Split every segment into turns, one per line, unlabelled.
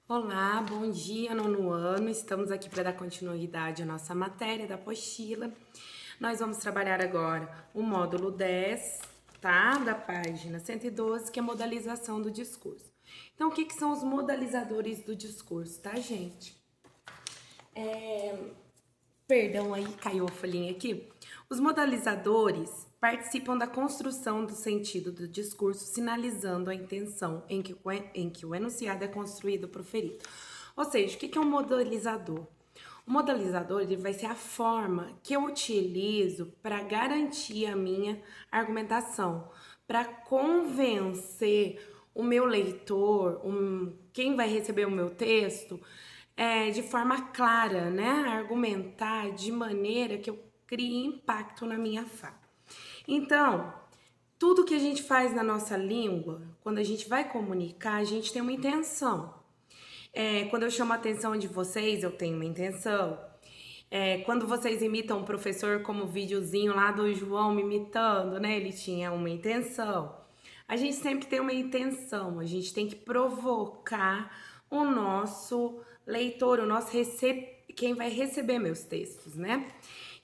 Olá, bom dia, nono ano. Estamos aqui para dar continuidade à nossa matéria da apostila. Nós vamos trabalhar agora o módulo 10, tá? Da página 112, que é modalização do discurso. Então, o que são os modalizadores do discurso, tá, gente? Perdão aí, caiu a folhinha aqui. Os modalizadores participam da construção do sentido do discurso, sinalizando a intenção em que o enunciado é construído, proferido. Ou seja, o que é um modalizador? O modalizador ele vai ser a forma que eu utilizo para garantir a minha argumentação, para convencer o meu leitor, quem vai receber o meu texto, de forma clara, né? Argumentar de maneira que eu crie impacto na minha fala. Então, tudo que a gente faz na nossa língua, quando a gente vai comunicar, a gente tem uma intenção. Quando eu chamo a atenção de vocês, eu tenho uma intenção. Quando vocês imitam o professor, como o videozinho lá do João me imitando, né? Ele tinha uma intenção. A gente sempre tem uma intenção, a gente tem que provocar o nosso leitor, quem vai receber meus textos, né?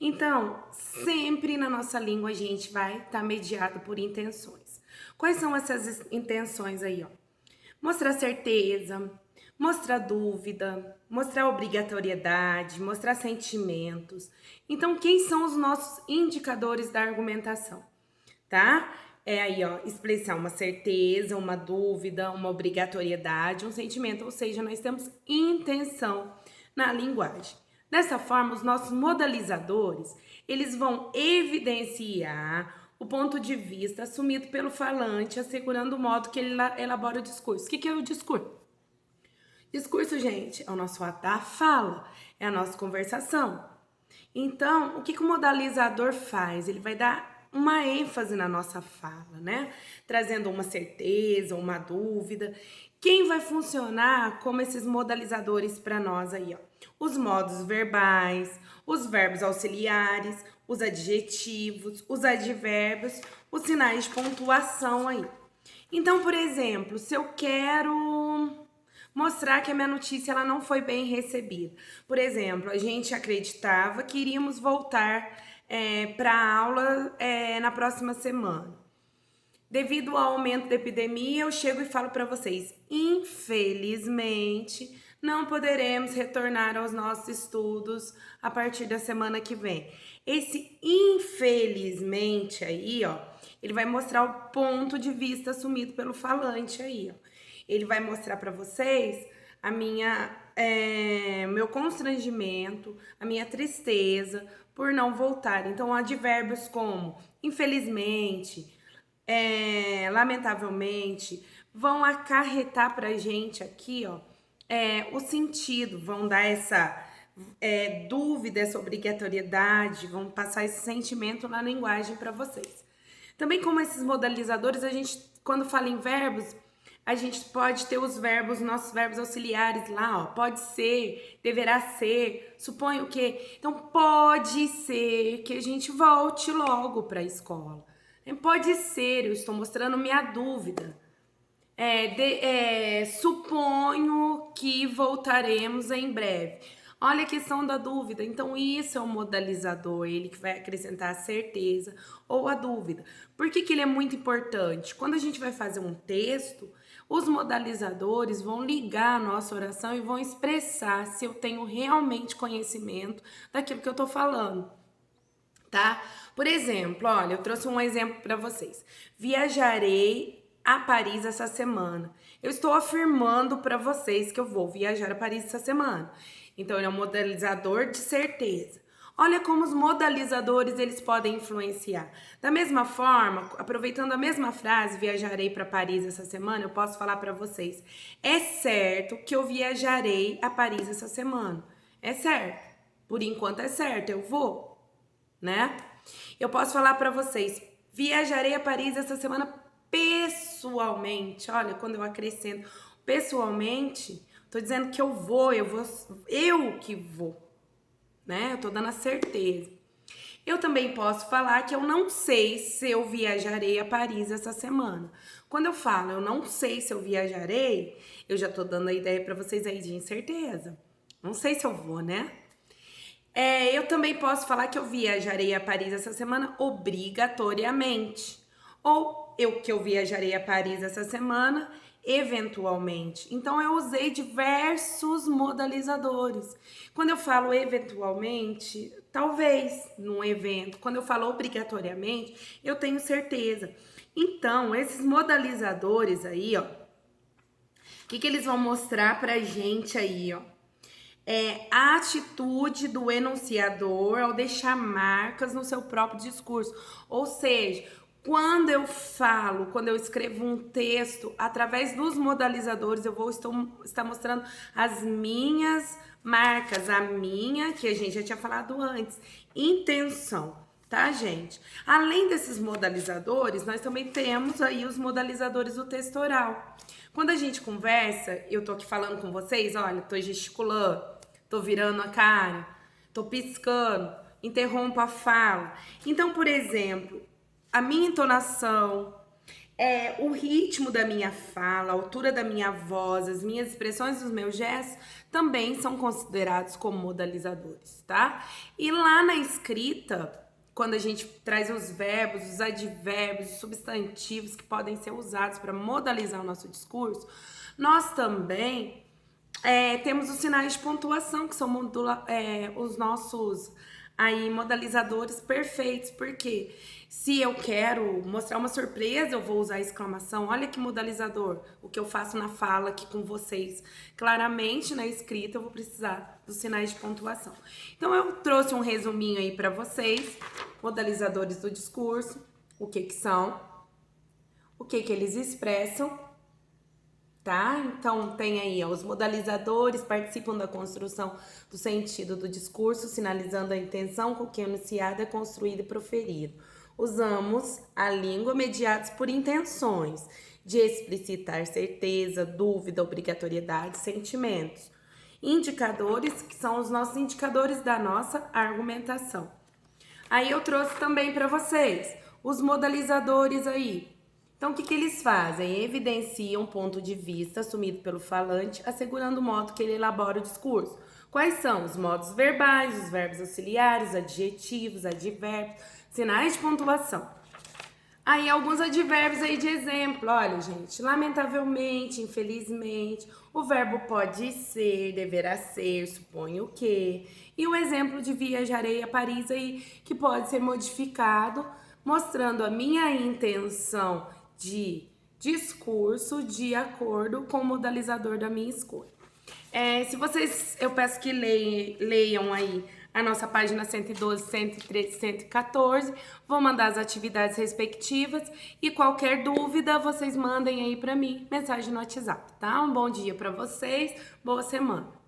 Então, sempre na nossa língua a gente vai estar mediado por intenções. Quais são essas intenções aí, ó? Mostrar certeza, mostrar dúvida, mostrar obrigatoriedade, mostrar sentimentos. Então, quem são os nossos indicadores da argumentação, tá? É aí, ó, expressar uma certeza, uma dúvida, uma obrigatoriedade, um sentimento, ou seja, nós temos intenção na linguagem. Dessa forma, os nossos modalizadores, eles vão evidenciar o ponto de vista assumido pelo falante, assegurando o modo que ele elabora o discurso. O que é o discurso? Discurso, gente, é o nosso ato da fala, é a nossa conversação. Então, o que o modalizador faz? Ele vai dar uma ênfase na nossa fala, né? Trazendo uma certeza, uma dúvida. Quem vai funcionar como esses modalizadores para nós aí, ó? Os modos verbais, os verbos auxiliares, os adjetivos, os advérbios, os sinais de pontuação aí. Então, por exemplo, se eu quero mostrar que a minha notícia ela não foi bem recebida. Por exemplo, a gente acreditava que iríamos voltar para a aula na próxima semana. Devido ao aumento da epidemia, eu chego e falo para vocês, infelizmente, não poderemos retornar aos nossos estudos a partir da semana que vem. Esse infelizmente aí, ó, ele vai mostrar o ponto de vista assumido pelo falante aí, ó. Ele vai mostrar para vocês a meu constrangimento, a minha tristeza por não voltar. Então, advérbios como infelizmente, lamentavelmente, vão acarretar pra gente aqui, ó, o sentido, vão dar essa dúvida, essa obrigatoriedade, vão passar esse sentimento na linguagem para vocês. Também como esses modalizadores, a gente, quando fala em verbos, a gente pode ter os verbos, nossos verbos auxiliares lá, ó, pode ser, deverá ser, suponho que. Então, pode ser que a gente volte logo para a escola. Pode ser, eu estou mostrando minha dúvida. Suponho que voltaremos em breve. Olha a questão da dúvida. Então, isso é um modalizador, ele que vai acrescentar a certeza ou a dúvida. Por que ele é muito importante? Quando a gente vai fazer um texto, os modalizadores vão ligar a nossa oração e vão expressar se eu tenho realmente conhecimento daquilo que eu estou falando. Tá? Por exemplo, olha, eu trouxe um exemplo para vocês. Viajarei a Paris essa semana. Eu estou afirmando para vocês que eu vou viajar a Paris essa semana. Então, ele é um modalizador de certeza. Olha como os modalizadores eles podem influenciar. Da mesma forma, aproveitando a mesma frase, viajarei para Paris essa semana, eu posso falar para vocês: é certo que eu viajarei a Paris essa semana. É certo. Por enquanto é certo, eu vou, né? Eu posso falar para vocês: viajarei a Paris essa semana pessoalmente. Olha, quando eu acrescento pessoalmente, tô dizendo que eu que vou, né? Eu tô dando a certeza. Eu também posso falar que eu não sei se eu viajarei a Paris essa semana. Quando eu falo eu não sei se eu viajarei, eu já tô dando a ideia para vocês aí de incerteza. Não sei se eu vou, né? Eu também posso falar que eu viajarei a Paris essa semana obrigatoriamente. Ou que eu viajarei a Paris essa semana eventualmente. Então eu usei diversos modalizadores. Quando eu falo eventualmente, talvez num evento. Quando eu falo obrigatoriamente, eu tenho certeza. Então, esses modalizadores aí, ó, o que eles vão mostrar pra gente aí, ó? A atitude do enunciador ao deixar marcas no seu próprio discurso. Ou seja, quando eu falo, quando eu escrevo um texto, através dos modalizadores, eu vou estar mostrando as minhas marcas, a minha, que a gente já tinha falado antes, intenção. Tá, gente? Além desses modalizadores, nós também temos aí os modalizadores do texto oral. Quando a gente conversa, eu tô aqui falando com vocês, olha, tô gesticulando, tô virando a cara, tô piscando, interrompo a fala. Então, por exemplo, a minha entonação, o ritmo da minha fala, a altura da minha voz, as minhas expressões, os meus gestos também são considerados como modalizadores, tá? E lá na escrita, quando a gente traz os verbos, os advérbios, os substantivos que podem ser usados para modalizar o nosso discurso, nós também temos os sinais de pontuação, que são os nossos aí modalizadores perfeitos, porque se eu quero mostrar uma surpresa, eu vou usar a exclamação. Olha que modalizador, o que eu faço na fala aqui com vocês. Claramente, na escrita, eu vou precisar dos sinais de pontuação. Então, eu trouxe um resuminho aí para vocês, modalizadores do discurso, o que são, o que eles expressam, tá? Então, tem aí, ó, os modalizadores participam da construção do sentido do discurso, sinalizando a intenção com que o enunciado é construído e proferido. Usamos a língua mediados por intenções de explicitar certeza, dúvida, obrigatoriedade, sentimentos. Indicadores, que são os nossos indicadores da nossa argumentação. Aí eu trouxe também para vocês os modalizadores aí. Então, o que eles fazem? Evidenciam um ponto de vista assumido pelo falante, assegurando o modo que ele elabora o discurso. Quais são? Os modos verbais, os verbos auxiliares, adjetivos, advérbios, sinais de pontuação. Aí, alguns advérbios aí de exemplo. Olha, gente, lamentavelmente, infelizmente, o verbo pode ser, deverá ser, suponho que. E o exemplo de viajarei a Paris aí, que pode ser modificado, mostrando a minha intenção de discurso de acordo com o modalizador da minha escolha. Se vocês, eu peço que leiam aí a nossa página 112, 113, 114. Vou mandar as atividades respectivas e qualquer dúvida vocês mandem aí para mim, mensagem no WhatsApp, tá? Um bom dia para vocês, boa semana.